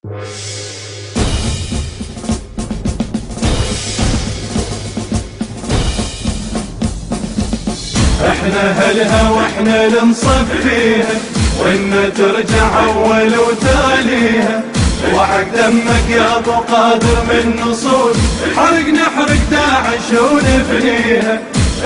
احنا هلها واحنا نصفيها وإن ترجع أول وتاليها، وحق دمك يا أبو قادر من نصول، حرق نحرق داعش ونفنيها،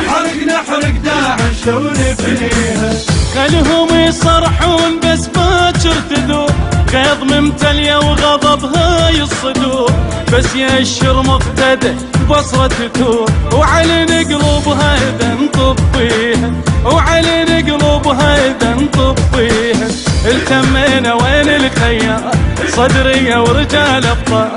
حرق نحرق داعش ونفنيها. خلهم يصرحون بس باكر تذوب، غيظ ممتلية وغضبها الصدور، بس يشر مقتدى بصرة تثور، وعلن قلوبها إذا نطفيها، وعلن قلوبها إذا نطفيها. التمينا وين الخيال صدرية ورجال أبطال،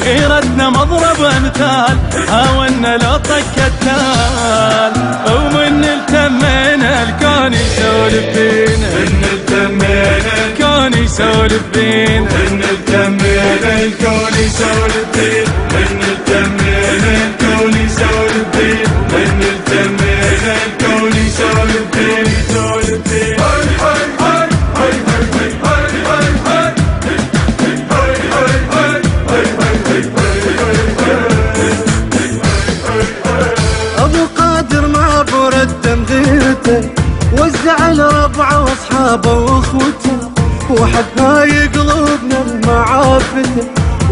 غيرتنا مضرب أمثال، هاونا لا طق التال، ومن التمينا الكون يسولف بينا، من التمينا الكون يسولف بينا، من التمينا الكون يسولف بينا، من التمينا الكون يسولف بينا، من التمينا الكون يسولف بينا، يسولف بينا. أبو قادر ما برد غيرته، وزع لربعه واصحابه واخوته، وحق هاي قلوبنا المعافته،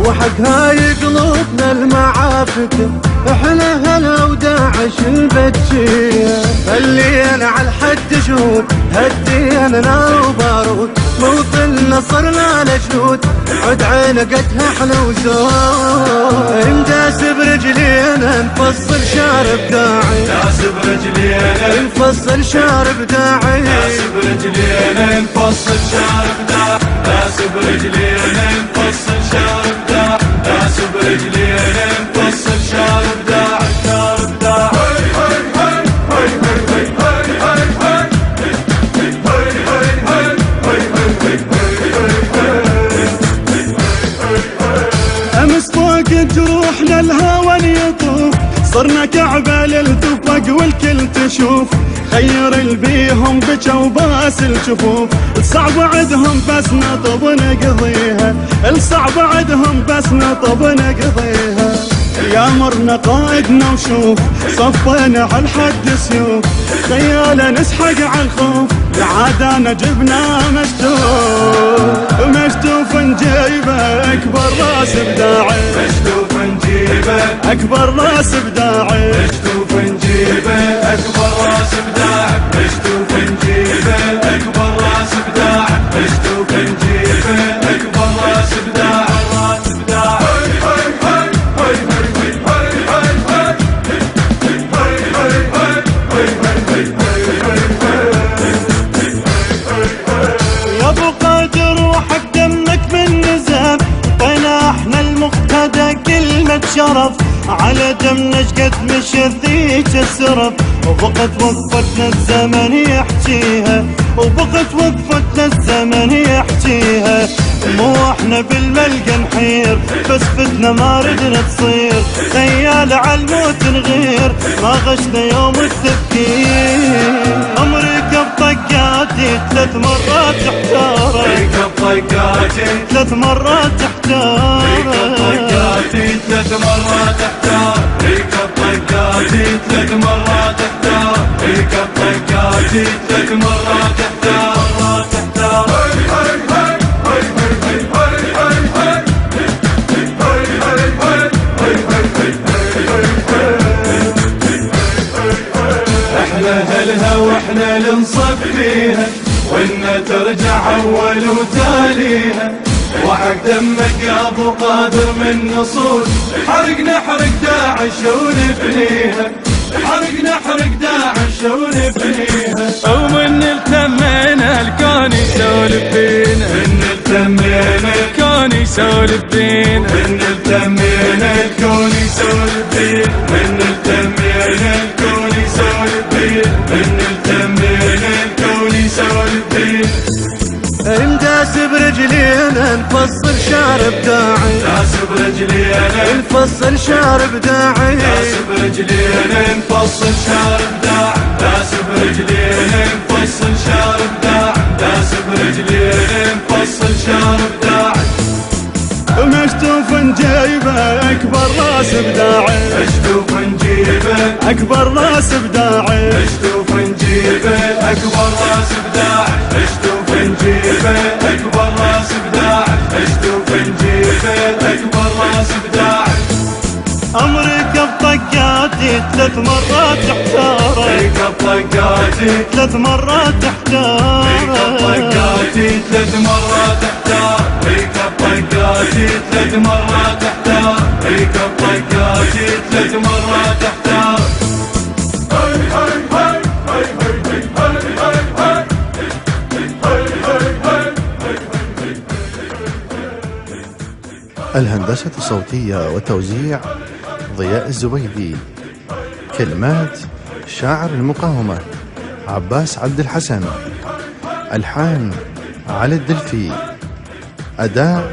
وحق هاي قلوبنا المعافته. احنا هلا وداعش البتشيه، خلينا على الحد شهود، هدينا نار وبارود، موطننا صرنا لجنود، عد عينقتها احنا وزود، نداس برجلينا نفصل شارب داعي، داس برجلينا نفصل شارب داعي، داس برجلينا نفصل شارب داعي، داس برجلينا نفصل شارب داعي، داس برجلينا نفصل شارب داعي، شارب داعي. أمس فوق جروحنا الهوى يطوف، صرنا كعبة للتفق والكل تشوف، خير البيهم بجا وباس الجفوف، الصعب عدهم بس نطب نقضيها، الصعب عدهم بس نطب نقضيها. يا مرنا قائدنا وشوف، صفينا على الحد سيوف، خياله نسحق على الخوف، العادة جبنا مشتوف، مشتوف نجيبه أكبر راس بداعي، مشتوف نجيبه أكبر راس بداعي، مشتوف نجيبه أكبر راس بداعي، مشتوف نجيبه أكبر راس بداعي، مشتوف نجيبه أكبر راس بداعي، راس بداعي. يا ابو قادر وحق دمك من نزام، طينا احنا المقتدى كلمة شرف، على دمنا شقد مشى ذيك السرف، وبقت وقفتنا الزمن يحكيها، وبقت وقفتنا الزمن يحكيها. مو احنا بالملقى نحير، بس فتنا ما ردنا تصير، خيال عالموت نغير، ما غشنا يوم التفكير. امريكا بطقاتي 3 مرات احتارت، ركب طقاتي 3 مرات ركب احتارت، طقاتي 3 مرات احتار، ركب طقاتي 3 مرات احتار، ركب طقاتي 3 مرات احتار، مرات احتار. احنا هلها واحنا نصفيها، وإن ترجع أول وتاليها، وحق دمك يا أبو قادر من نصول، حرق نحرق داعش ونفنيها، حرق نحرق داعش ونفنيها. ومن التمينا الكون يسولف بينا، من التمينا الكون يسولف بينا، من التمينا الكون يسولف بينا، من التمينا الكون يسولف بينا، من التمينا الكون يسولف بينا. نداس برجلينا نفصل شارب داعي، داس برجلينا نفصل شارب داعي، داس برجلينا نفصل شارب داعي، داس برجلينا نفصل شارب داعي، داس برجلينا نفصل شارب داعي. شوف نجيبه أكبر راس بداعي، اشوف نجيبه أكبر راس بداعي، اشوف نجيبه أكبر راس بداعي، اشوف نجيبه أكبر راس بداعي، اشوف نجيبه أكبر راس بداعي. أمرك بطقاتي 3 مرات تحتاره، ركب طقاتي 3 مرات تحتاره، ركب طقاتي 3 مرات تحتار، ركب طقاتي 3 مرات تحتار، ركب طقاتي 3 مرات تحتار. الهندسة الصوتية والتوزيع ضياء الزبيدي. كلمات شاعر المقاومة عباس عبد الحسن. ألحان علي الدلفي. أداء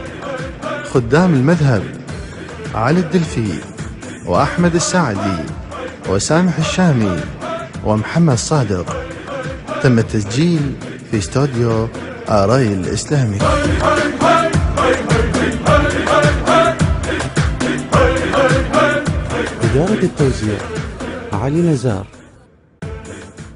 خدام المذهب علي الدلفي وأحمد السعدي وسامح الشامي ومحمد صادق. تم التسجيل في استوديو آراي الإسلامي. إدارة التوزيع علي نزار.